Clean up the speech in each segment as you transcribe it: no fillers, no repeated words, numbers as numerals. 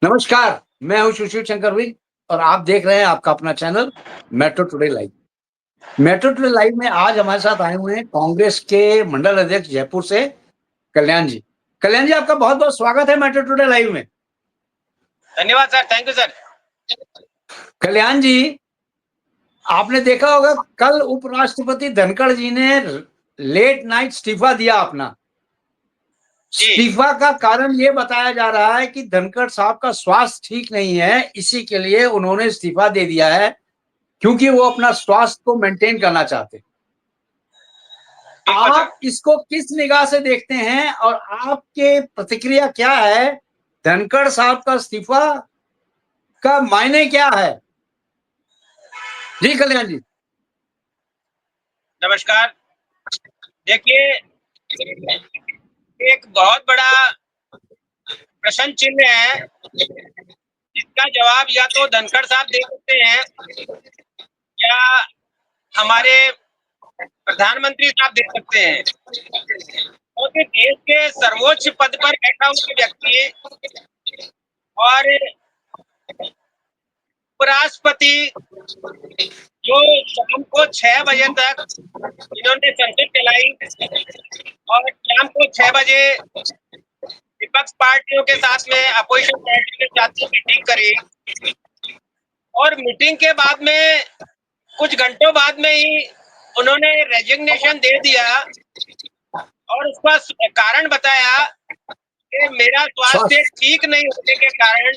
नमस्कार, मैं हूँ सुशील शंकर विग और आप देख रहे हैं आपका अपना channel metro today live. Metro today live में आज हमारे साथ आए हुए हैं कांग्रेस के मंडल अध्यक्ष जयपुर से कल्याण जी। कल्याण जी, आपका बहुत-बहुत स्वागत है मेट्रो टुडे लाइव में। धन्यवाद सर, थैंक यू सर। कल्याण जी, आपने देखा होगा कल उपराष्ट्रपति धनखड़ जी ने लेट नाइट इस्तीफा दिया अपना। जी। इस्तीफा का कारण ये बताया जा रहा है कि धनखड़ साहब का स्वास्थ्य ठीक नहीं है, इसी के लिए उन्होंने इस्तीफा दे दिया है, क्योंकि वो अपना स्वास्थ्य को मेंटेन करना चाहते हैं। बिल्कुल सर। आप इसको किस निगाह से देखते हैं और आपके प्रतिक्रिया क्या है? धनखड़ साहब का इस्तीफा का मायने क्या है? जी कल्याण जी। नमस्कार। देखिए, एक बहुत बड़ा प्रश्न चिन्ह है, जिसका जवाब या तो धनखड़ साहब दे सकते हैं या हमारे प्रधानमंत्री साहब दे सकते हैं। क्योंकि देश के सर्वोच्च पद पर बैठा हुआ व्यक्ति और उपराष्ट्रपति जो शाम को 6 बजे तक इन्होंने संसद चलाई और शाम को 6 बजे विपक्ष पार्टियों के साथ में अपोजिशन पार्टी के साथ में मीटिंग करी और मीटिंग के बाद में कुछ घंटों बाद में ही उन्होंने रेजिग्नेशन दे दिया और उसका कारण बताया कि मेरा स्वास्थ्य ठीक नहीं होने के कारण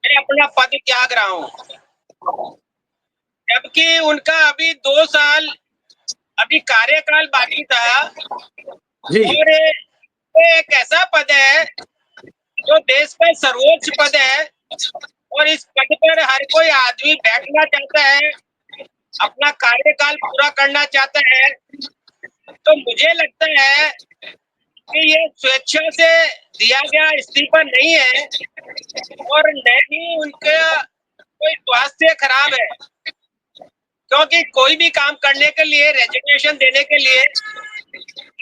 मैं अपना पद त्याग रहा हूँ। जबकि उनका अभी 2 साल अभी कार्यकाल बाकी था जी। और ये एक ऐसा पद है जो देश का सर्वोच्च पद है और इस पद पर हर कोई आदमी बैठना चाहता है, अपना कार्यकाल पूरा करना चाहता है। तो मुझे लगता है कि ये स्वेच्छा से दिया गया इस्तीफा नहीं है और न ही उनका कोई स्वास्थ्य खराब है, क्योंकि कोई भी काम करने के लिए रेजिग्नेशन देने के लिए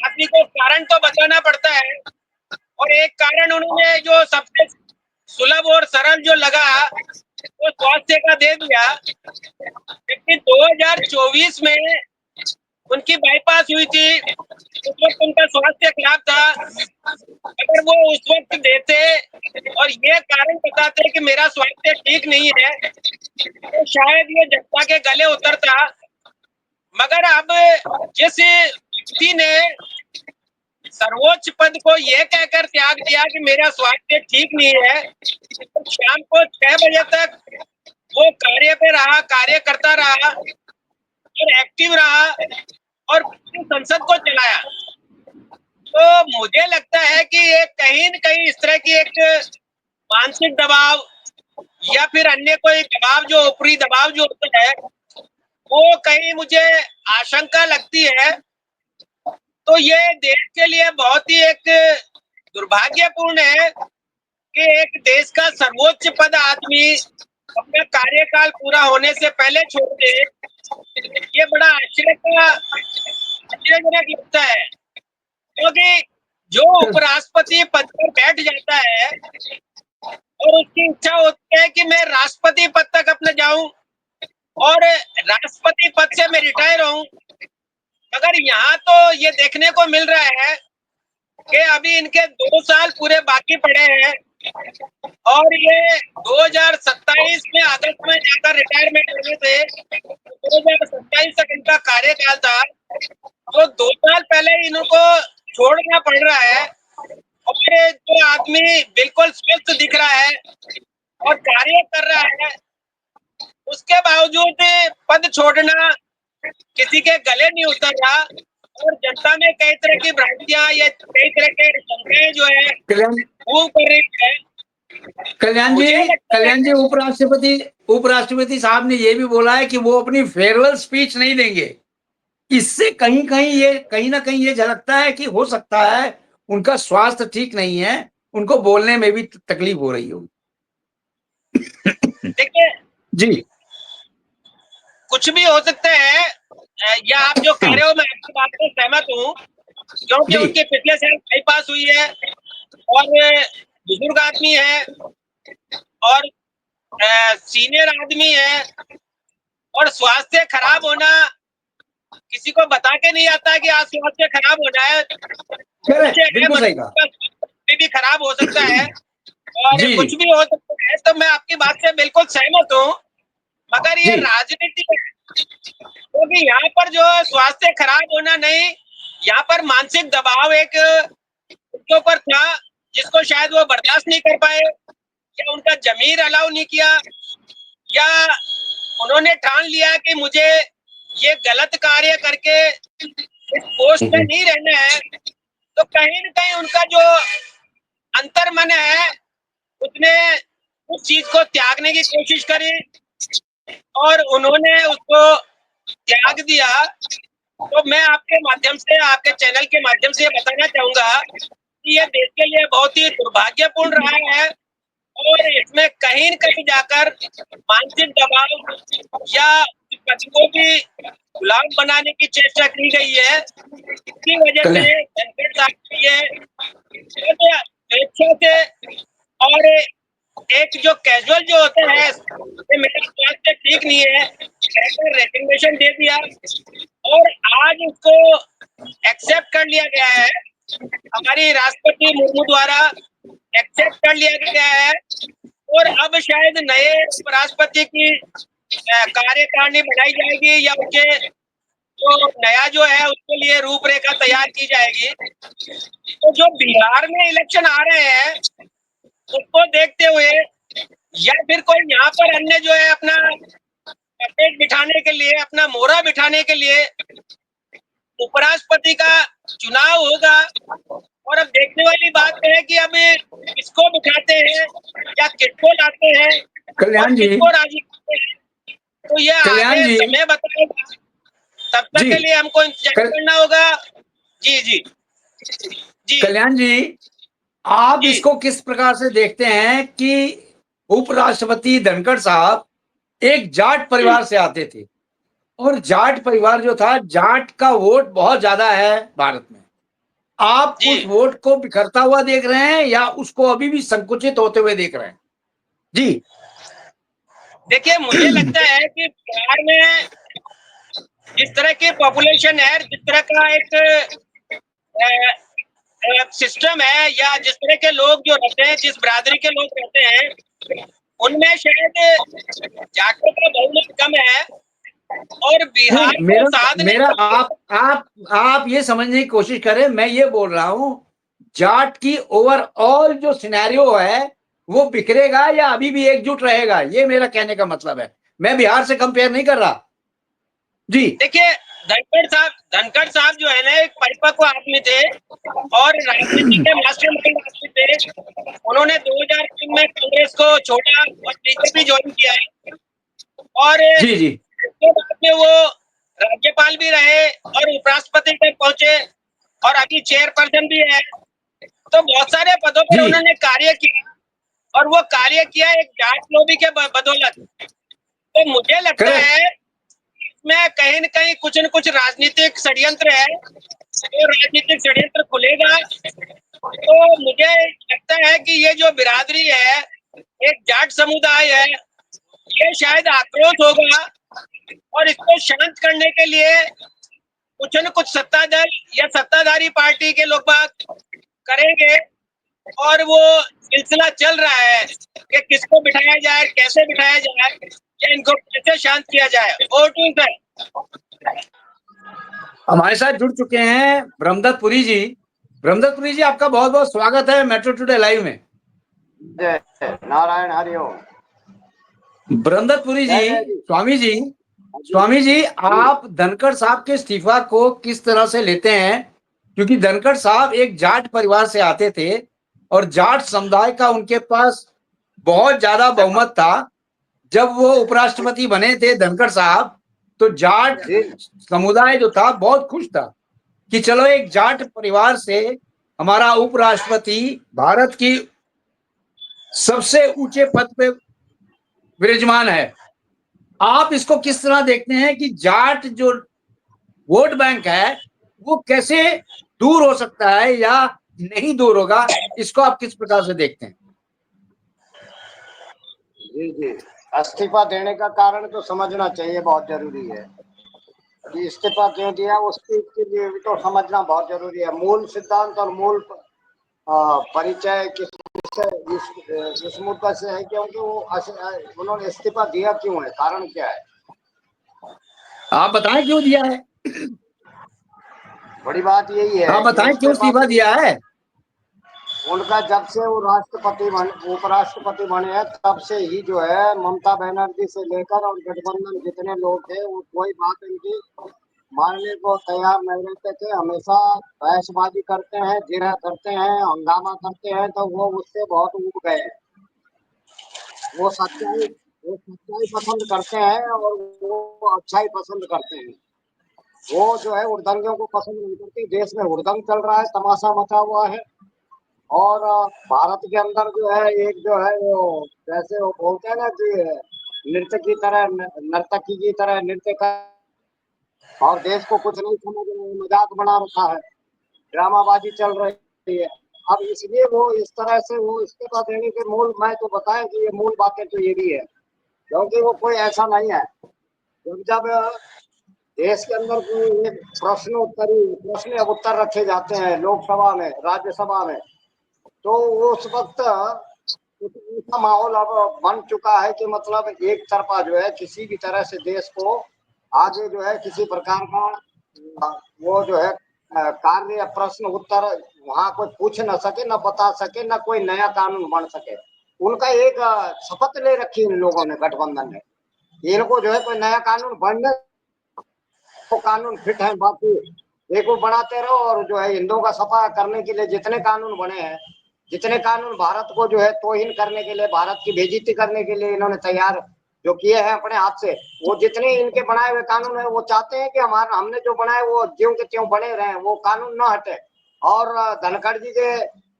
आदमी को कारण तो बताना पड़ता है और एक कारण उन्होंने जो सबसे सुलभ और सरल जो लगा वो स्वास्थ्य का दे दिया। लेकिन 2024 में उनकी बाईपास हुई थी, उस वक्त उनका स्वास्थ्य खराब था। अगर वो उस वक्त देते और ये कारण बताते कि मेरा स्वास्थ्य ठीक नहीं है तो शायद ये जनता के गले उतरता। मगर अब जिस व्यक्ति ने सर्वोच्च पद को ये कहकर त्याग दिया कि मेरा स्वास्थ्य ठीक नहीं है, तो शाम को 6 बजे तक वो कार्य पे रहा, कार्य करता रहा और एक्टिव रहा और पूरी संसद को चलाया। तो मुझे लगता है कि ये कहीं न कहीं इस तरह की एक मानसिक दबाव या फिर अन्य कोई दबाव जो ऊपरी दबाव जो होता है, वो कहीं मुझे आशंका लगती है। तो ये देश के लिए बहुत ही एक दुर्भाग्यपूर्ण है कि एक देश का सर्वोच्च पद आदमी अपना कार्यकाल पूरा होने से पहले छोड़ दे। ये बड़ा आश्चर्यजनक लगता है, क्योंकि जो उपराष्ट्रपति पद पर बैठ जाता है और उसकी इच्छा होती है कि मैं राष्ट्रपति पद तक अपने जाऊं और राष्ट्रपति पद से मैं रिटायर हूं, मगर यहाँ तो ये देखने को मिल रहा है कि अभी इनके 2 साल पूरे बाकी पड़े हैं और ये 2027 में अगस्त में जाकर रिटायरमेंट होने थे। 2027 तक इनका कार्यकाल था, तो 2 साल पहले इनको छोड़ना पड़ रहा है और जो आदमी बिल्कुल स्वस्थ दिख रहा है और कार्य कर रहा है, उसके बावजूद पद छोड़ना किसी के गले नहीं उतर रहा और जनता में कई तरह की भ्रांतियां या कई तरह के शंकाएं जो है वो कर रही है। कल्याण जी, उपराष्ट्रपति साहब ने ये भी बोला है कि वो अपनी फेयरवेल स्पीच नहीं देंगे। इससे कहीं ना कहीं ये झलकता है कि हो सकता है उनका स्वास्थ्य ठीक नहीं है, उनको बोलने में भी तकलीफ हो रही होगी। देखिए जी, कुछ भी हो सकता है, या आप जो कह रहे हो मैं आपकी बात से सहमत हूँ, क्योंकि उनके पिछले साल बाईपास हुई है और बुजुर्ग आदमी है और सीनियर आदमी है, और स्वास्थ्य खराब होना किसी को बता के नहीं आता कि आज स्वास्थ्य खराब होना है। बिल्कुल सही कहा। भी खराब हो सकता है और जी कुछ भी हो सकता है, तो मैं आपकी बात से बिल्कुल सहमत हूँ, मगर ये जी राजनीति है, क्योंकि यहाँ पर जो स्वास्थ्य खराब होना नहीं, यहाँ पर मानसिक दबाव एक उनके ऊपर था, जिसको शायद वो बर्दाश्त नहीं कर पाए, या उनका जमीर अलाउ नहीं किया, या उन्होंने ठान लिया कि मुझे ये गलत कार्य करके इस पोस्ट पे नहीं रहना है। तो कहीं न कहीं उनका जो अंतर्मन है, उसने उस चीज को त्यागने की कोशिश करी और उन्होंने उसको त्याग दिया। तो मैं आपके माध्यम से, आपके चैनल के माध्यम से बताना चाहूंगा कि ये देश के लिए बहुत ही दुर्भाग्यपूर्ण रहा है, और इसमें कहीं न कहीं जाकर मानसिक दबाव या पद को भी गुलाम बनाने की चेष्टा की गई है। इसकी वजह से धनखड़ साहब ये स्वेच्छा से, और एक जो कैजुअल जो होते हैं कि मेरा स्वास्थ्य ठीक नहीं है, कहकर रेजिग्नेशन दे दिया, और आज उसको एक्सेप्ट कर लिया गया है, हमारी राष्ट्रपति मुर्मू द्वारा एक्सेप्ट कर लिया गया है, और अब शायद नए उपराष्ट्रपति की कार्यकारिणी बनाई जाएगी, या उनके जो नया जो है उसके लिए रूपरेखा तैयार की जाएगी। तो जो बिहार में इलेक्शन आ रहे हैं, उसको देखते हुए, या फिर कोई यहाँ पर अन्य जो है अपना पटेट बिठाने के लिए, अपना मोहरा बिठाने के लिए उपराष्ट्रपति का चुनाव होगा, और अब देखने वाली बात है कि अब किसको बिठाते हैं या किसको लाते हैं और किसको राजी करते हैं, तो ये आगे समय बताएगा। तब तक के लिए हमको इंतजार करना होगा। जी जी जी कल्याण जी, आप इसको किस प्रकार से देखते हैं कि उपराष्ट्रपति धनखड़ साहब एक जाट परिवार से आते थे, और जाट परिवार जो था, जाट का वोट बहुत ज्यादा है भारत में। आप उस वोट को बिखरता हुआ देख रहे हैं या उसको अभी भी संकुचित होते हुए देख रहे हैं? जी देखिए, मुझे लगता है कि बिहार में जिस तरह की पॉपुलेशन है, जिस तरह का एक सिस्टम है, या जिस तरह के लोग जो रहते हैं, जिस बिरादरी के लोग रहते हैं, उनमें शायद जाटों का बहुमत कम है, और बिहार को साधने मेरा आप ये समझने की कोशिश करें, मैं ये बोल रहा हूं जाट की ओवरऑल जो सिनेरियो है वो बिखरेगा या अभी भी एकजुट रहेगा, ये मेरा कहने का मतलब है। मैं बिहार से कंपेयर नहीं कर रहा। जी देखिए, धनखड़ साहब जो है ना, एक परिपक्व आदमी थे और राजनीति के मास्टरमाइंड आदमी थे। उन्होंने 2003 में कांग्रेस को छोड़ा और बीजेपी ज्वाइन किया है, और जी जी इसके बाद में वो राज्यपाल भी रहे और उपराष्ट्रपति तक पहुंचे, और अभी चेयरपर्सन भी है। तो बहुत सारे पदों पर उन्होंने कार्य किया, और वो कार्य किया एक जाट लॉबी के बदौलत। तो मुझे लगता है इसमें कहीं न कहीं कुछ न कुछ राजनीतिक षड्यंत्र है, तो राजनीतिक षड्यंत्र खुलेगा। तो मुझे लगता है कि ये जो बिरादरी है, एक जाट समुदाय है, ये शायद आक्रोश होगा, और इसको शांत करने के लिए कुछ न कुछ सत्ता दल या सत्ताधारी पार्टी के लोग बात करेंगे, और वो सिलसिला चल रहा है कि किसको बिठाया जाए, कैसे बिठाया जाए, या इनको कैसे शांत किया जाए। और सर, हमारे साथ जुड़ चुके हैं ब्रह्मदत्त पुरी जी। ब्रह्मदत्त पुरी जी, आपका बहुत बहुत स्वागत है मेट्रो टुडे लाइव में। जय नारायण हरिओम। ब्रह्मदत्त पुरी जी, स्वामी जी, आप धनखड़ साहब के इस्तीफा को किस तरह से लेते हैं? क्योंकि धनखड़ साहब एक जाट परिवार से आते थे और जाट समुदाय का उनके पास बहुत ज्यादा बहुमत था। जब वो उपराष्ट्रपति बने थे धनखड़ साहब, तो जाट समुदाय जो था बहुत खुश था कि चलो एक जाट परिवार से हमारा उपराष्ट्रपति भारत की सबसे ऊंचे पद पे विराजमान है। आप इसको किस तरह देखते हैं कि जाट जो वोट बैंक है वो कैसे दूर हो सकता है या नहीं दूर होगा? इसको आप किस प्रकार से देखते हैं? जी जी, इस्तीफा देने का कारण तो समझना चाहिए, बहुत जरूरी है कि इस्तीफा क्यों दिया, उसके लिए भी तो समझना बहुत जरूरी है। मूल सिद्धांत और मूल परिचय इस मुद्दा से है, क्योंकि उन्होंने इस्तीफा दिया क्यों है, कारण क्या है? आप बताएं क्यों दिया है, बड़ी बात यही है आप कि बताएं क्यों इस्तीफा इस्तीफा दिया है। उनका जब से वो उपराष्ट्रपति बने हैं, तब से ही जो है ममता बनर्जी से लेकर और गठबंधन जितने लोग थे, वो कोई बात उनकी मानने को तैयार नहीं रहते थे। हमेशा बहसबाजी करते हैं, जिरह करते हैं, हंगामा करते हैं, तो वो उससे बहुत ऊब गए हैं। वो सच्चाई वो सच्चाई पसंद करते हैं और वो अच्छाई पसंद करते हैं। वो जो है उद्दंगियों को पसंद नहीं करते। देश में हुड़दंग चल रहा है, तमाशा मचा हुआ है। और भारत के अंदर जो है एक जो है वो, जैसे वो बोलते हैं ना कि नर्तकी की तरह नृत्य कर, और देश को कुछ नहीं समझ रहे, मजाक बना रखा है, ड्रामाबाजी चल रही है। अब इसलिए वो इस तरह से वो इस्तीफा देने के मूल, मैं तो बताया कि ये मूल बातें तो ये भी है, क्योंकि वो कोई ऐसा नहीं है। जब देश के अंदर कोई एक प्रश्न उत्तर रखे जाते हैं लोकसभा में, राज्यसभा में, तो उस वक्त ऐसा माहौल अब बन चुका है कि मतलब एक तरफा जो है किसी भी तरह से देश को आगे जो है किसी प्रकार का वो जो है कार्य या प्रश्न उत्तर वहां कोई पूछ न सके, न बता सके, न कोई नया कानून बन सके। उनका एक शपथ ले रखी इन लोगों ने, गठबंधन ने। इनको जो है कोई नया कानून बनने को कानून फिट है, बाकी देखो बनाते रहो। और जो है हिंदुओं का सफा करने के लिए जितने कानून बने हैं, जितने कानून भारत को जो है तौहीन करने के लिए, भारत की बेइज्जती करने के लिए इन्होंने तैयार जो किए हैं अपने हाथ से, वो जितने इनके बनाए हुए कानून है, वो चाहते हैं कि हमने जो बनाए वो ज्यों के त्यों बने रहे, वो कानून ना हटे। और धनखड़ जी के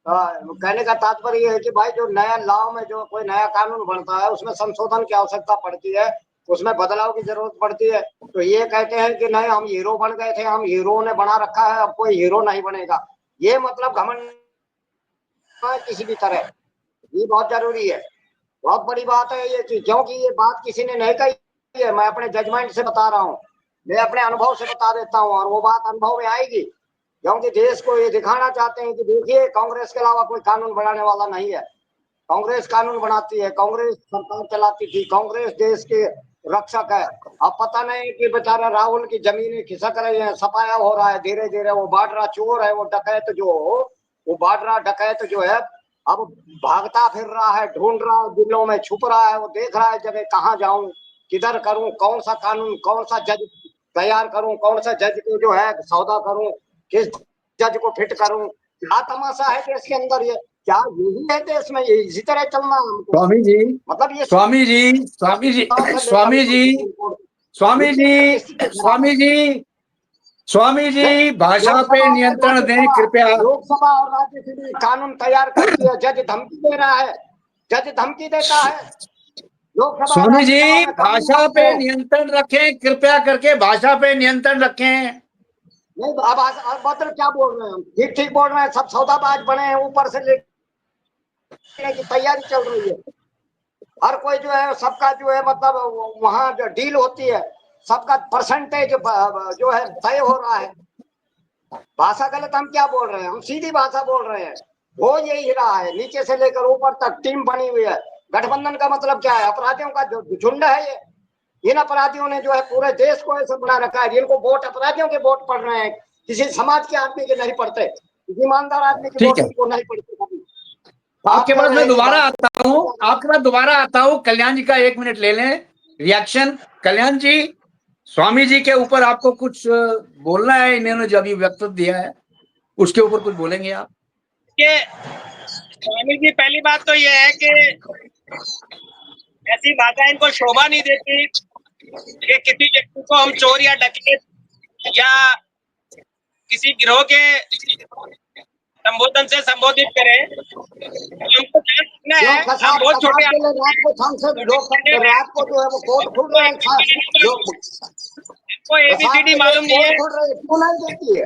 कहने का तात्पर्य ये है कि भाई जो नया लॉ में जो कोई नया कानून बनता है, उसमें संशोधन की आवश्यकता पड़ती है, उसमें बदलाव की जरूरत पड़ती है। तो ये कहते हैं कि नहीं, हम हीरो बन गए थे, हम हीरो ने बना रखा है, अब कोई हीरो नहीं बनेगा। ये मतलब घमंड किसी भी तरह, ये बहुत जरूरी है। बहुत बड़ी बात है ये चीज, क्योंकि ये बात किसी ने नहीं कही है, मैं अपने जजमेंट से बता रहा हूँ, मैं अपने अनुभव से बता देता हूँ, और वो बात अनुभव में आएगी। क्योंकि देश को ये दिखाना चाहते हैं कि देखिए, कांग्रेस के अलावा कोई कानून बनाने वाला नहीं है। कांग्रेस कानून बनाती है, कांग्रेस सरकार चलाती थी, कांग्रेस देश के रक्षक है। अब पता नहीं कि बेचारा राहुल की जमीनें खिसक रही है, सफाया हो रहा है धीरे धीरे। वो बाडरा चोर है, वो डकैत वो बाडरा डकैत जो है, अब भागता फिर रहा है, ढूंढ रहा है, दिल्लों में छुप रहा है। वो देख रहा है जगह कहाँ जाऊं, किधर करूं, कौन सा कानून, कौन सा जज तैयार करूं, कौन सा जज को जो है सौदा करूं, किस जज को फिट करूं। क्या तमाशा है देश के अंदर ये, क्या यही है देश में, ये इसी तरह चलना है हमको। स्वामी जी, मतलब ये स्वामी जी, स्वामी जी, से स्वामी जी, लेकर स्वामी नीचे तक जी, स्थिति खराब है। स्वामी जी, स्वामी नहीं, जी, भाषा पे लोकसभा और नियंत्रण दें राज्यसभा कृपया। लोकसभा और राज्यसभा कानून तैयार करती है, जज धमकी दे रहा है, जज धमकी देता है। लोकसभा और स्वामी राज्यसभा जी, में कानून भाषा बनते पे हैं। नियंत्रण रखें, कृपया करके भाषा पे नियंत्रण रखें। नहीं, अब मतलब क्या बोल रहे हैं हम, ठीक ठीक बोल रहे हैं, सब सौदाबाज बने हैं, ऊपर से लेने की तैयारी चल रही है। हर कोई जो है, सबका जो है मतलब वहां जो डील होती है, सबका परसेंटेज जो है तय हो रहा है। भाषा गलत हम क्या बोल रहे हैं, हम सीधी भाषा बोल रहे हैं। हो यही रहा है, नीचे से लेकर ऊपर तक टीम बनी हुई है। गठबंधन का मतलब क्या है, अपराधियों का जो झुंड है ये। इन अपराधियों ने जो है पूरे देश को ऐसा बना रखा है, जिनको वोट अपराधियों के वोट पड़ रहे हैं, किसी समाज के आदमी के नहीं पड़ते, किसी ईमानदार आदमी के ठीक वोट है, इनको नहीं पड़ते कभी। आप आपके कह पास रहे मैं हैं कि दोबारा भाषा, आता हूँ, आपके पास दोबारा आता हूँ। कल्याण जी का 1 मिनट ले लें रिएक्शन। कल्याण जी, स्वामी जी के ऊपर आपको कुछ बोलना है, इन्होंने जो अभी वक्तव्य दिया है उसके ऊपर कुछ बोलेंगे आप? कि स्वामी जी, पहली बात तो ये है कि ऐसी भाषा इनको शोभा नहीं देती कि किसी व्यक्ति को हम चोर या डकैत या किसी गिरोह के संबोधन से संबोधित करें। हमको ध्यान रखना जो है, हम कसाब बहुत छोटे कसाब के लिए रात को सांसद लोग, रात को जो है वो कोर्ट खुल रहे हैं, जो को कसाब एबीसीडी के लिए मालूम नहीं है। कोर्ट खुल रहे हैं, क्यों नहीं देती है?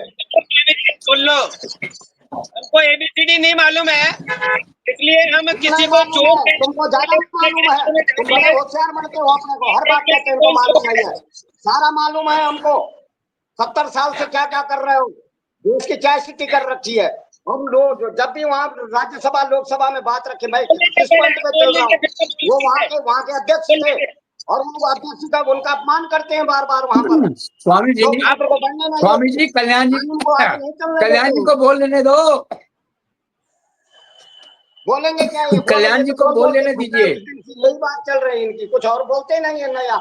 सुन लो, हमको एबीसीडी नहीं मालूम है इसलिए हम किसी नहीं को मालूम चोर है, तुमको ज्यादा मालूम है, तुम बड़े होशियार बनते हो अपने को, हर बात कहते हैं इनको मालूम नहीं है। सारा मालूम है हमको, 70 साल से क्या क्या कर रहे हो, देश की क्या स्थिति कर रखी है। हम लोग जब भी वहाँ राज्यसभा लोकसभा में बात रखे, मैं किस पॉइंट पे चल रहा हूँ, वो वहाँ के अध्यक्ष थे और वो अध्यक्ष का उनका अपमान करते हैं बार बार वहां पर। स्वामी जी, लोकतंत्र को बढ़ने नहीं स्वामी देते, जी, कल्याण जी, कानून को आगे नहीं चलने कल्याण देते जी हैं। को बोल लेने दो, बोलेंगे क्या, ये बोलेंगे कल्याण जी तो को बोल बोल बोल के लेने थक गए, दीजिए। उस दिन से यही बात चल रही है इनकी, कुछ और बोलते नहीं है नया।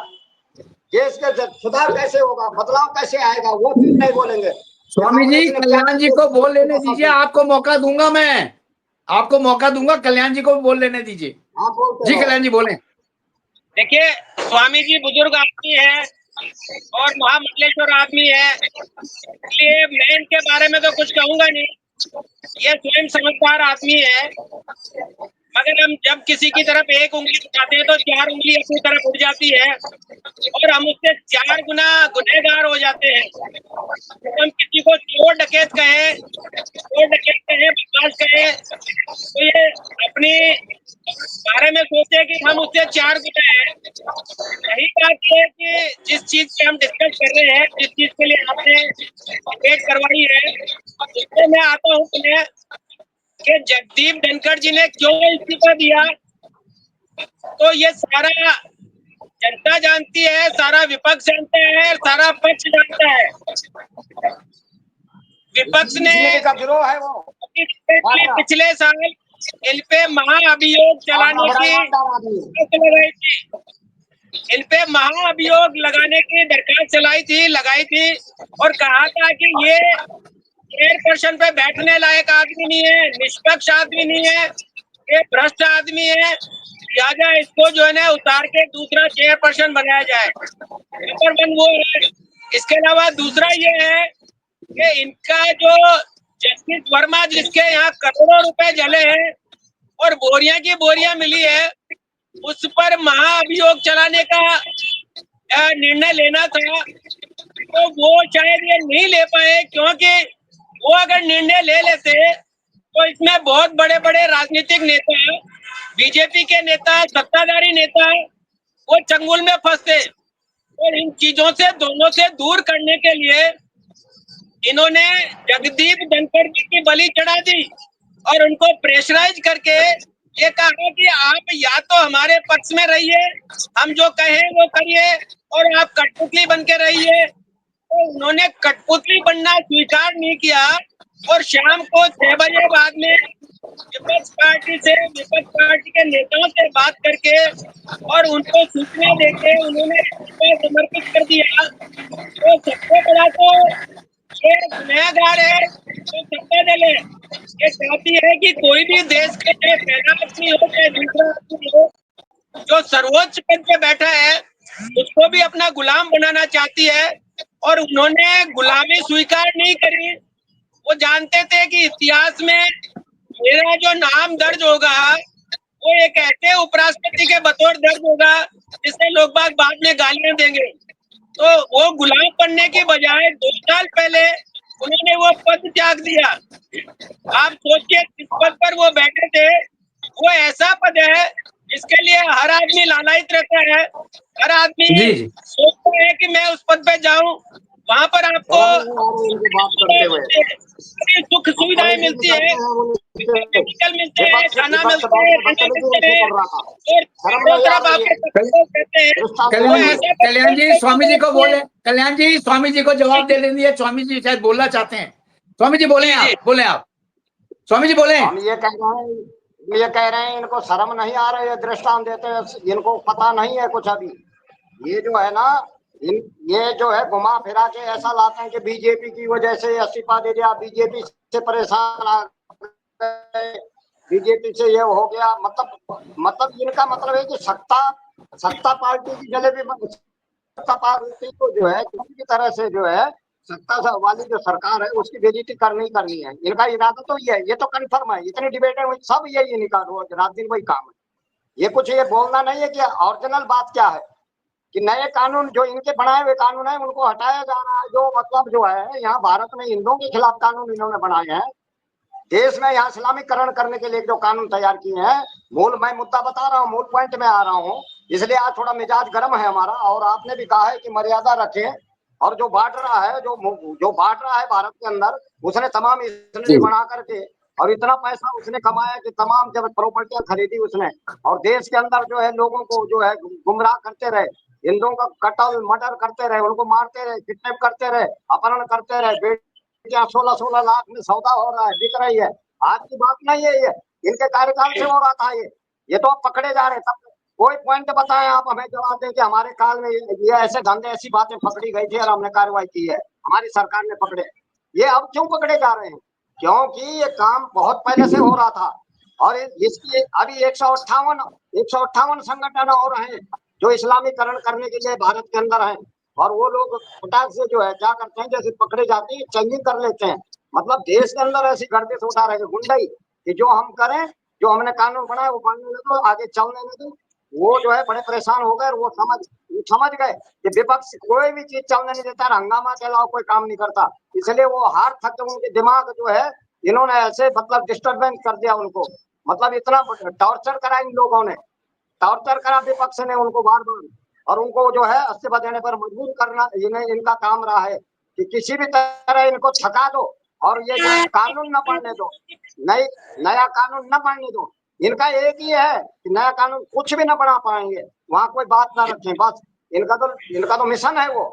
देश का सुधार कैसे होगा, बदलाव कैसे आएगा, वो चीज नहीं बोलेंगे। ये स्वामी जी, कांग्रेस ने क्या कल्याण जी किया को बोल लेने दशा दीजिए, की। आपको मौका दूंगा मैं, आपको मौका दूंगा, कल्याण जी को बोल लेने दीजिए। हाँ बोलते जी रहो। कल्याण जी बोले। देखिए, स्वामी जी बुजुर्ग आदमी है और महामंडलेश्वर आदमी है, इसलिए मैं इनके बारे में तो कुछ कहूंगा नहीं। ये स्वयं समझदार आदमी है, मगर हम जब किसी की तरफ एक उंगली उठाते हैं तो 4 उंगली अपनी तरफ उठ जाती है और हम उससे 4 गुना गुनहगार हो जाते हैं। तो हम किसी को चोर डकैत कहें, बदमाश कहें, तो ये अपनी बारे में सोचे कि हम उससे 4 गुना है। यही बात है कि जिस चीज पे हम डिस्कस कर रहे हैं, जिस चीज के लिए आपने डिबेट करवाई है, उसमें मैं आता हूँ पुनः कि जगदीप धनखड़ जी ने क्यों इस्तीफा दिया, तो ये सारा जनता जानती है, सारा विपक्ष जानता है, सारा पक्ष जानता है। विपक्ष ने का गिरोह है वो, पिछले साल इन पे महाअभियोग चलाने बड़ा की ईमानदार आदमी है। दरखास्त लगाई थी, इन पे महाअभियोग लगाने की दरखास्त लगाई थी और कहा था कि ये चेयरपर्सन पे बैठने लायक आदमी नहीं है, निष्पक्ष आदमी नहीं है, ये भ्रष्ट आदमी है, लिहाजा इसको जो है ना उतार के दूसरा चेयरपर्सन बनाया जाए। नंबर 1 वो है। इसके अलावा दूसरा ये है कि इनका जो जस्टिस वर्मा, जिसके यहाँ करोड़ों रुपए जले हैं और बोरियां की बोरियां मिली है, उस पर महाअभियोग चलाने का निर्णय लेना था, तो वो शायद ये नहीं ले पाए, क्योंकि वो अगर निर्णय ले लेते तो इसमें बहुत बड़े बड़े राजनीतिक नेता, बीजेपी के नेता, सत्ताधारी नेता, वो चंगुल में फंसते। और इन चीजों से दोनों से दूर करने के लिए इन्होंने जगदीप धनखड़ जी की बलि चढ़ा दी और उनको प्रेशराइज करके ये कहा कि आप या तो हमारे पक्ष में रहिए, हम जो कहें वो करिए, और आप कठपुतली बन के रहिए। तो उन्होंने कठपुतली बनना स्वीकार नहीं किया और शाम को 6 बजे बाद में विपक्ष पार्टी के नेताओं से बात करके और उनको सूचना देके उन्होंने इस्तीफा समर्पित कर दिया। तो सबसे बड़ा तो ये गुनहगार है तो सत्ता दल है, ये चाहती है कि कोई भी देश के चाहे पहला आदमी हो चाहे दूसरा आदमी हो, जो सर्वोच्च पद पे बैठा है उसको भी अपना गुलाम बनाना चाहती है। और उन्होंने गुलामी स्वीकार नहीं करी। वो जानते थे कि इतिहास में मेरा जो नाम दर्ज होगा वो एक ऐसे उपराष्ट्रपति के बतौर दर्ज होगा जिससे लोग बाग बाद में गालियां देंगे। तो वो गुलाम बनने की बजाय 2 साल पहले उन्होंने वो पद त्याग दिया। आप सोचिए किस पद पर वो बैठे थे। वो ऐसा पद है जिसके लिए हर आदमी लालायित रहता है, हर आदमी जी जी सोचता है कि मैं उस पद पे जाऊं। वहां पर आपको इनकी बात करते हुए सुख सुविधाएं मिलती है, मेडिकल मिलते हैं, खाना मिलता है, रहना मिलता है, और चारों तरफ आपके कहते हैं वो ऐसा कल्याण जी, स्वामी जी को बोले, कल्याण जी स्वामी जी को जवाब दे लेनी है, स्वामी जी शायद बोलना चाहते हैं। स्वामी जी बोले, आप बोले, आप स्वामी जी बोले। हम ये कह रहे हैं इनको शर्म नहीं आ रही है, दृष्टांत देते हैं, इनको पता नहीं है कुछ अभी। ये जो है ना, ये जो है घुमा फिरा के ऐसा लाते हैं कि बीजेपी की वजह से इस्तीफा दे दिया, बीजेपी से परेशान आ गए, बीजेपी से ये हो गया। मतलब इनका मतलब है कि सत्ता पार्टी की जलेबी, सत्ता पार्टी को जो है किसी भी तरह से जो है सत्ता वाली जो सरकार है उसकी बेइज्जती करनी है। इनका इरादा तो ये तो कंफर्म है, इतनी डिबेटें हुई सब यही इनका रोज रात दिन वही काम है। ये कुछ ये बोलना नहीं है कि ओरिजिनल बात क्या है, कि नए कानून जो इनके बनाए हुए कानून है उनको हटाया जा रहा है। जो मतलब जो है यहाँ भारत में हिंदुओं के खिलाफ कानून इन्होंने बनाए हैं, देश में यहाँ इस्लामीकरण करने के लिए जो कानून तैयार किए हैं, मैं मुद्दा बता रहा हूँ, मूल पॉइंट में आ रहा हूँ, इसलिए आज थोड़ा मिजाज गर्म है हमारा। और आपने भी कहा है कि मर्यादा रखें, और जो बांट रहा है, जो बांट रहा है भारत के अंदर, उसने तमाम इसलिए बना करके और इतना पैसा उसने कमाया कि तमाम जब प्रॉपर्टियां खरीदी उसने, और देश के अंदर जो है लोगों को जो है गुमराह करते रहे, हिंदुओं का कत्ल मर्डर करते रहे, उनको मारते रहे, किडनैप करते रहे, अपहरण करते रहे, बेटियां 16-16 लाख में सौदा हो रहा है, बिक रही है। आज की बात नहीं है ये, इनके कार्यकाल से हो रहा था ये तो अब पकड़े जा रहे हैं। तब कोई पॉइंट बताएं आप, हमें जवाब दें कि हमारे काल में ये ऐसे धंधे ऐसी बातें पकड़ी गई थी और हमने कार्रवाई की है, हमारी सरकार ने पकड़े। ये अब क्यों पकड़े जा रहे हैं? क्योंकि ये काम बहुत पहले से हो रहा था, और इसकी अभी 158 संगठन और हैं जो इस्लामीकरण करने के लिए भारत के अंदर हैं, और वो लोग फटाक से जो है क्या करते हैं, जैसे पकड़े जाते हैं चेंजिंग कर लेते हैं। मतलब देश के अंदर ऐसी गर्दिश उठा रहे हैं गुंडाई कि जो हम करें, जो हमने कानून बनाया वो कानून ले दो, आगे चलने में दो। वो जो है बड़े परेशान हो गए, वो समझ गए कि विपक्ष कोई भी चीज चलने नहीं देता, हंगामा के अलावा कोई काम नहीं करता। इसलिए वो हार थक गए, उनके दिमाग जो है इन्होंने ऐसे मतलब डिस्टर्बेंस कर दिया उनको, मतलब इतना टॉर्चर करा इन लोगों ने, टॉर्चर करा विपक्ष ने उनको बार बार, और उनको जो है इस्तीफा देने पर मजबूर करना इनका काम रहा है कि किसी भी तरह इनको थका दो और ये जो कानून न पढ़ने दो, नया कानून न पढ़ने दो। इनका एक ही है कि नया कानून कुछ भी न बना पाएंगे, वहां कोई बात ना रखें, बस इनका तो मिशन है वो।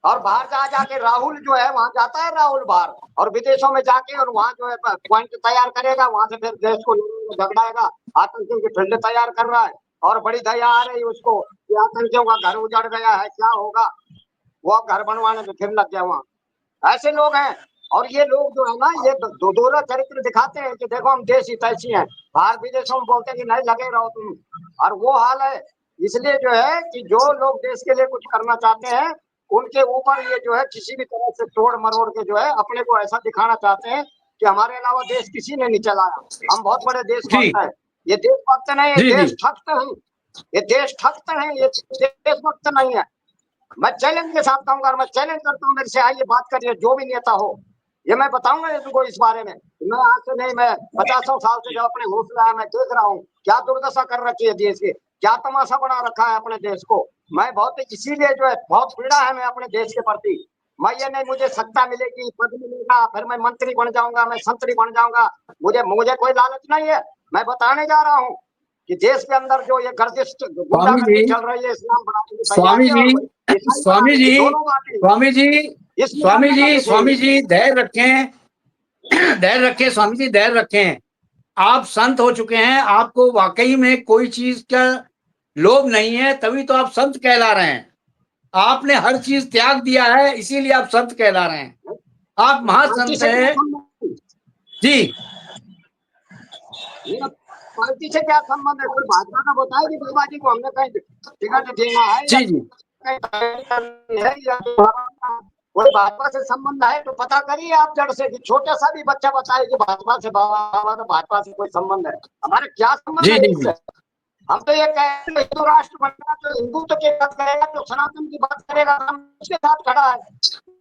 और बाहर जाके राहुल जो है वहां जाता है, राहुल बाहर और विदेशों में जाके, और वहां जो है पॉइंट तैयार करेगा, वहां से फिर देश को झगड़ाएगा, आतंकियों की फील्ड तैयार कर रहा है, और बड़ी दया आ रही है उसको कि आतंकियों का घर उजड़ गया है, क्या होगा, वो घर बनवाने में फिर लग गया वहां। ऐसे लोग हैं, और ये लोग जो है ना, ये दोहरा चरित्र दिखाते हैं कि देखो हम देश ही तैसी हैं, बाहर विदेशों में बोलते हैं कि नहीं लगे रहो तुम, और वो हाल है। इसलिए जो है कि जो लोग देश के लिए कुछ करना चाहते हैं, उनके ऊपर ये जो है किसी भी तरह से तोड़ मरोड़ के जो है अपने को ऐसा दिखाना चाहते हैं कि हमारे अलावा देश किसी ने नहीं चलाया, हम बहुत बड़े देशभक्त हैं। ये देशभक्त नहीं है, देश ठगते हैं, ये देश ठगते हैं, ये देशभक्त नहीं है। मैं चैलेंज के साथ कहूंगा, और मैं चैलेंज करता हूँ, मेरे से आइए बात करिए, जो भी नेता हो, ये मैं बताऊंगा तुमको इस बारे में। मैं आज से नहीं, मैं 50 साल से जब अपने होश में आया, मैं देख रहा हूँ क्या दुर्दशा कर रखी है देश की, क्या तमाशा बना रखा है अपने देश को। मैं बहुत इसीलिए जो है बहुत पीड़ा है मैं अपने देश के प्रति। मैं ये नहीं मुझे सत्ता मिलेगी, पद मिलेगा, फिर मैं मंत्री बन जाऊंगा, मैं संतरी बन जाऊंगा, मुझे कोई लालच नहीं है। मैं बताने जा रहा हूँ कि देश के अंदर जो ये गर्दिश गुंडागर्दी चल रही है, इस्लाम बनाने की तैयारी है, और स्वामी जी, दोनों बातें स्वामी जी, स्वामी जी, स्वामी जी धैर्य रखें, धैर्य रखें, स्वामी जी धैर्य रखें। आप संत हो चुके हैं, आपको वाकई में कोई चीज का लोभ नहीं है, तभी तो आप संत कहला रहे हैं। आपने हर चीज त्याग दिया है, इसीलिए आप संत कहला रहे हैं, आप महासंत हैं जी। पार्टी से क्या संबंध है? कोई भाजपा का बताए कि बाबा जी को हमने कहीं टिकट देना है या जी जी है, या कोई भाजपा से संबंध है तो पता करिए आप जड़ से, कि छोटा सा भी बच्चा बताए कि भाजपा से बाबा भाजपा से कोई संबंध है। हमारे क्या संबंध जी है जी इससे? हम तो ये कह रहे हैं हिंदू राष्ट्र बनेगा तो हिंदुत्व की बात करेगा, तो सनातन की बात करेगा, हम उसके साथ खड़ा है।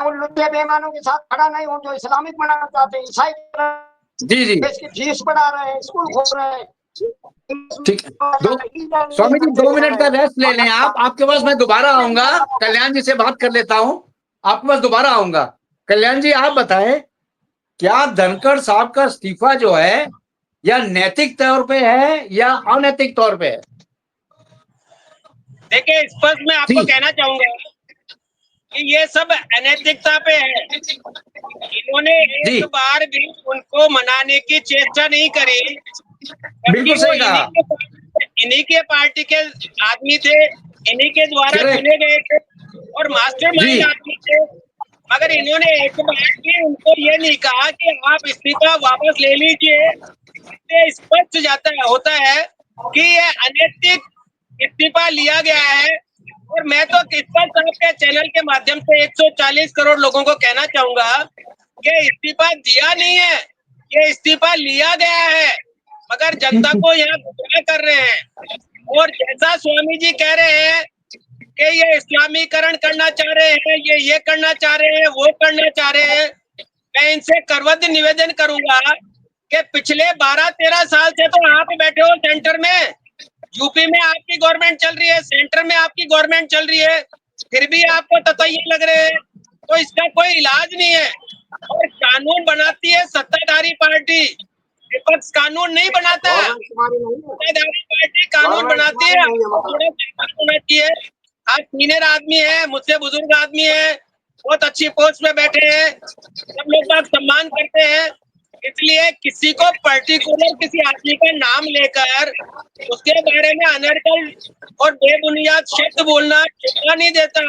उन लुच्चे बेईमानों के साथ खड़ा नहीं हूँ जो इस्लामिक बनाना चाहते हैं, ईसाई जी जी देश की फीस बढ़ा रहे हैं, स्कूल खोल रहे हैं। ठीक है। स्वामी जी 2 मिनट का रेस्ट ले लें आप, आपके पास मैं दोबारा आऊंगा, कल्याण जी से बात कर लेता हूं, आपके पास दोबारा आऊंगा। कल्याण जी आप बताएं, क्या धनखड़ साहब का इस्तीफा जो है या नैतिक तौर पे है या अनैतिक तौर पे है? देखिए स्पष्ट मैं आपको कहना चाहूंगा कि ये सब अनैतिकता पे है। इन्होंने एक बार भी उनको मनाने की चेष्टा नहीं करी, बिल्कुल सही कहा। इन्हीं के पार्टी के आदमी थे, इन्हीं के द्वारा चुने गए थे और मास्टरमाइंड आदमी थे, मगर इन्होंने एक बार भी उनको ये नहीं कहा कि आप इस्तीफा वापस ले लीजिए। इससे स्पष्ट होता है कि ये अनैतिक इस्तीफा लिया गया है। और मैं तो किस्मत साहब के चैनल के माध्यम से 140 करोड़ लोगों को कहना चाहूंगा कि इस्तीफा दिया नहीं है, ये इस्तीफा लिया गया है, मगर जनता को यहाँ गुमराह कर रहे हैं। और जैसा स्वामी जी कह रहे हैं कि ये इस्लामीकरण करना चाह रहे हैं, ये करना चाह रहे हैं, वो करना चाह रहे हैं, मैं इनसे करवत निवेदन करूंगा कि पिछले 12-13 साल से तो आप बैठे हो सेंटर में, यूपी में आपकी गवर्नमेंट चल रही है, सेंटर में आपकी गवर्नमेंट चल रही है, फिर भी आपको ततैये लग रहे हैं, तो इसका कोई इलाज नहीं है। और कानून बनाती है सत्ताधारी पार्टी, विपक्ष कानून नहीं बनाता है। सत्ताधारी पार्टी कानून बनाती है, होना चाहिए। आप सीनियर आदमी है, मुझसे बुजुर्ग आदमी है, बहुत अच्छी पोस्ट में बैठे हैं, सब लोग बात सम्मान करते हैं, इसलिए किसी को पर्टिकुलर किसी आदमी का नाम लेकर उसके बारे में अनर्गल और बेबुनियाद शब्द बोलना शोभा नहीं देता,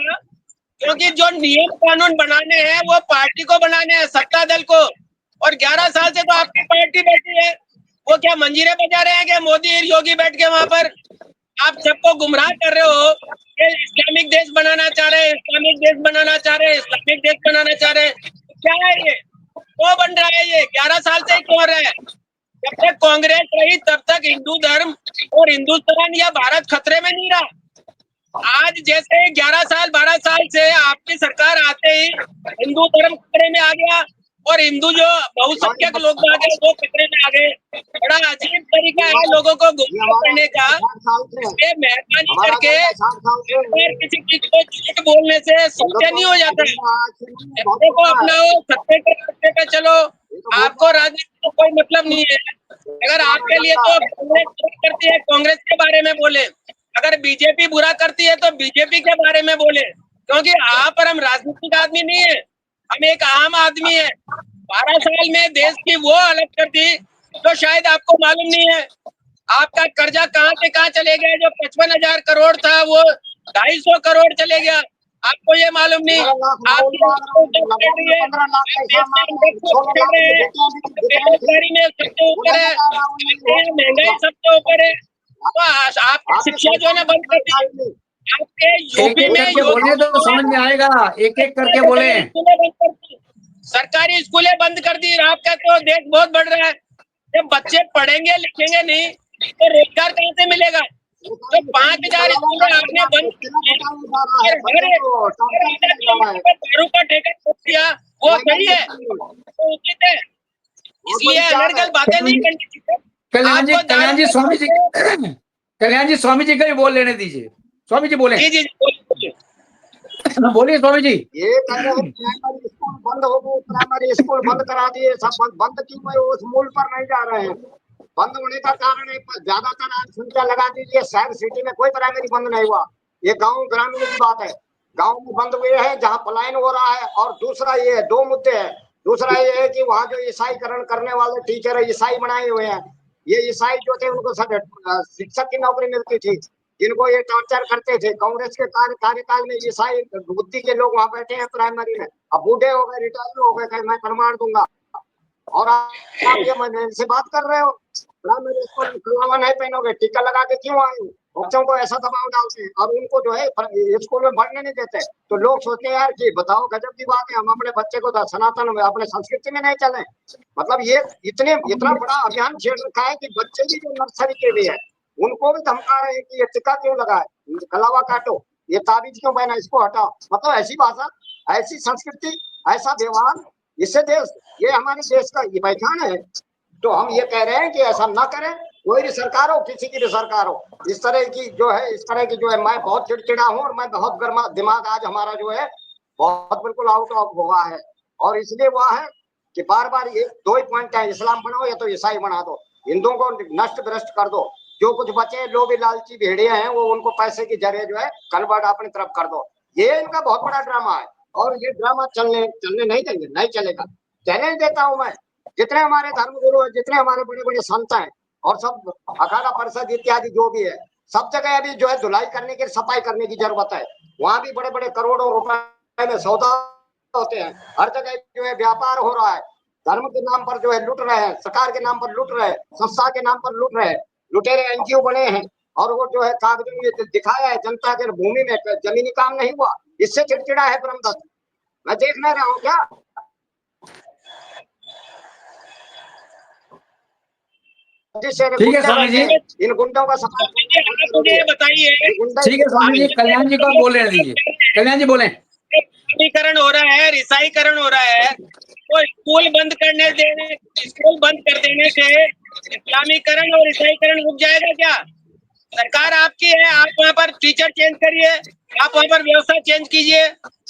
क्योंकि जो नियम कानून बनाने हैं वो पार्टी को बनाने हैं, सत्ता दल को। और 11 साल से तो आपकी पार्टी बैठी है, वो क्या मंजीरे बजा रहे हैं कि मोदी योगी बैठ के वहां पर? आप सबको गुमराह कर रहे हो कि इस्लामिक देश बनाना चाह रहे हैं, इस्लामिक देश बनाना चाह रहे हैं, इस्लामिक देश बनाना चाह रहे हैं। क्या है ये? क्यों बन रहा है ये? 11 साल से ही क्यों हो रहा है? जब तक कांग्रेस रही तब तक हिंदू धर्म और हिंदुस्तान या भारत खतरे में नहीं रहा। आज जैसे 11 साल 12 साल से आपकी सरकार आते ही हिंदू धर्म खतरे में आ गया और हिंदू जो बहुसंख्यक लोग आ गए वो खतरे में आ गए। बड़ा अजीब तरीका है लोगों को गुमराह करने का। ये मेहरबानी करके अगर किसी चीज को झूठ बोलने से सत्य नहीं हो जाता है। सत्य को अपनाओ, सत्य पे चलो। आपको राजनीति से कोई मतलब नहीं है। अगर आपके लिए तो कांग्रेस बुरा करती है, कांग्रेस के बारे में बोले, अगर बीजेपी बुरा करती है तो बीजेपी के बारे में बोले, क्योंकि आप और हम राजनीतिक आदमी नहीं है, हम एक आम आदमी है। 12 साल में देश की वो हालत कर दी तो शायद आपको मालूम नहीं है। आपका कर्जा कहाँ से कहाँ चले गया, जो 55,000 करोड़ था वो 250 करोड़ चले गया, आपको ये मालूम नहीं। बेरोजगारी में सबसे ऊपर है, महंगाई सबसे ऊपर है। तो आपकी शिक्षा जो है ना बंद कर दी। आपके यूपी में बोलिए तो समझ में आएगा, एक एक करके बोले। सरकारी स्कूलें बंद कर दी। आपका तो देश बहुत बढ़ रहा है। जब बच्चे पढ़ेंगे लिखेंगे नहीं तो रोजगार कहाँ से मिलेगा? तो 5,000 स्कूलें आपने बंद दारू का ठेका खोल दिया, वो सही है, वो उचित है, इसलिए अनर्गल बातें नहीं करनी चाहिए। कल्याण जी स्वामी जी, कल्याण जी स्वामी जी का भी बोल लेने दीजिए। स्वामी जी बोले। जी बोलिए स्वामी जी। ये प्राइमरी स्कूल बंद हो गए, प्राइमरी स्कूल बंद करा दिए, सब बंद क्यों हुए? उस मूल पर नहीं जा रहे हैं। बंद होने का कारण है ज्यादातर आज संख्या लगा दीजिए, शहर सिटी में कोई प्राइमरी बंद नहीं हुआ। ये गांव ग्रामीण की बात है, गांव में बंद हुए हैं जहाँ पलायन हो रहा है। और दूसरा ये है, 2 मुद्दे हैं। दूसरा ये है कि वहाँ जो ईसाईकरण करने वाले टीचर ईसाई बनाए हुए हैं। ये ईसाई जो थे उनको शिक्षक की नौकरी मिलती थी, जिनको ये टॉर्चर करते थे। कांग्रेस के कार्यकाल में ईसाई बुद्धि के लोग वहां बैठे हैं प्राइमरी में, अब बूढ़े हो गए, रिटायर हो गए, मैं प्रमाण दूंगा। और आप ये से बात कर रहे हो, प्राइमरी स्कूल खुलावा नहीं पहनोगे, टीका लगा के क्यों आए हो? बच्चों को ऐसा दबाव डालते हैं और उनको जो है स्कूल में बढ़ने नहीं देते। तो लोग सोचते हैं यार कि बताओ गजब की बात है, हम अपने बच्चे को सनातन में अपने संस्कृति में नहीं चले। मतलब ये इतना बड़ा अभियान छेड़ रखा है कि बच्चे भी जो नर्सरी के भी है उनको भी धमका रहे हैं कि ये टीका क्यों लगा है, कलावा काटो, ये ताबीज क्यों पहना, इसको हटाओ। मतलब ऐसी भाषा, ऐसी संस्कृति, ऐसा व्यवहार, इससे देश, ये हमारे देश का ये पहचान है। तो हम ये कह रहे हैं कि ऐसा ना करें, कोई भी सरकार हो, किसी की भी सरकार हो। इस तरह की जो है मैं बहुत चिड़चिड़ा हूँ और मैं बहुत गर्मा दिमाग आज हमारा जो है बहुत बिल्कुल आउट ऑफ हुआ है। और इसलिए हुआ है कि बार बार ये 2 ही पॉइंट है, इस्लाम बनाओ या तो ईसाई बना दो, हिंदुओं को नष्ट भ्रष्ट कर दो, जो कुछ बचे लोभी लालची भेड़िए हैं वो उनको पैसे के जरिए जो है कन्वर्ट अपनी तरफ कर दो। ये इनका बहुत बड़ा ड्रामा है और ये ड्रामा चलने नहीं देंगे, नहीं चलेगा। चैलेंज देता हूं मैं, जितने हमारे धर्मगुरु हैं, जितने हमारे बड़े बड़े संत हैं और सब अखाड़ा परिषद इत्यादि जो भी है, सब जगह अभी जो है धुलाई करने की, सफाई करने की जरूरत है। वहां भी बड़े बड़े करोड़ों रुपए में सौदा होते हैं, हर जगह जो है व्यापार हो रहा है। धर्म के नाम पर जो है लूट रहे हैं, सरकार के नाम पर लूट रहे हैं, संस्था के नाम पर लूट रहे हैं, लुटेरे एनजीओ बने हैं और वो जो है कागजों में दिखाया है जनता के भूमि में जमीनी काम नहीं हुआ। इससे चिड़चिड़ा है ब्रह्मदत्त, मैं देख नहीं रहा हूँ क्या? ठीक है स्वामी जी, इन गुंडों का बताइए। ठीक है स्वामी जी, कल्याण जी को बोल रहे दीजिए। कल्याण जी बोले। ईसाईकरण हो रहा है, ईसाईकरण हो रहा है, तो स्कूल बंद कर देने से इस्लामीकरण और ईसाईकरण रुक जाएगा क्या? सरकार आपकी है, आप वहाँ पर टीचर चेंज करिए, आप वहाँ पर व्यवस्था चेंज कीजिए,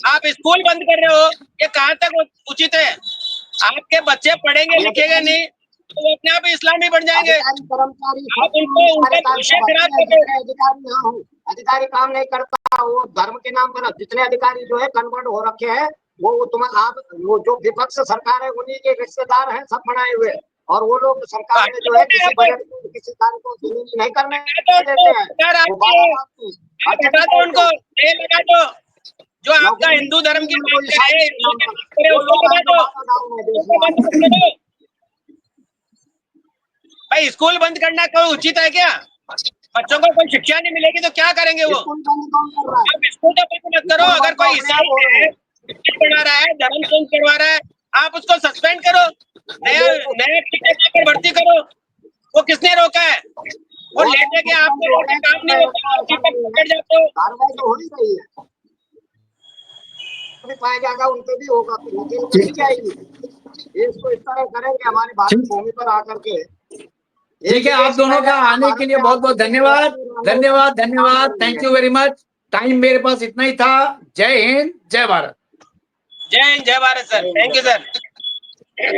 आप स्कूल बंद कर रहे हो, ये कहाँ तक उचित है? आपके बच्चे पढ़ेंगे लिखेंगे नहीं तो वो अपने आप इस्लामी बन जाएंगे। अधिकारी कर्मचारी आप उनको उनका भविष्य खराब कर दो। अधिकारी यहाँ हो, अधिकारी काम नहीं करता, वो धर्म के नाम पर जितने अधिकारी जो है कन्वर्ट हो रखे हैं, वो आप वो जो विपक्ष सरकार है उन्हीं के रिश्तेदार हैं, सब बनाए हुए, और वो लोग सरकार में जो है किसी बजट को किसी कार्य को विलीन नहीं करने देते हैं। वो आप हटा दो उनको, ये लगा दो जो आपका हिंदू धर्म की बात करे, उसको लगा दो, उसको बंद कर दो। भाई स्कूल बंद करना कोई उचित है क्या? बच्चों को कोई शिक्षा नहीं मिलेगी तो क्या करेंगे वो? आप स्कूल तो बंद मत करो। अगर कोई ईसाई है, पढ़ा रहा है, धर्म चेंज करवा रहा है, आप उसको सस्पेंड करो, नया टीचर पर भर्ती करो। वो किसने रोका है? वो लेटे के आपके रोके काम नहीं होता, आप पकड़ जाते हो। कार्रवाई तो हो ही रही है, भी पाया जाएगा उनपे भी होगा, तो नकेल करी जाएगी। इसको इस तरह करेंगे हमारी भारत भूमि पर आकर के। ठीक है, आप दोनों का आने के लिए बहुत बहुत धन्यवाद, धन्यवाद, धन्यवाद, thank you very much. Time मेरे पास इतना ही था। जय हिंद, जय भारत। जय हिंद, जय Bharat sir, thank you sir.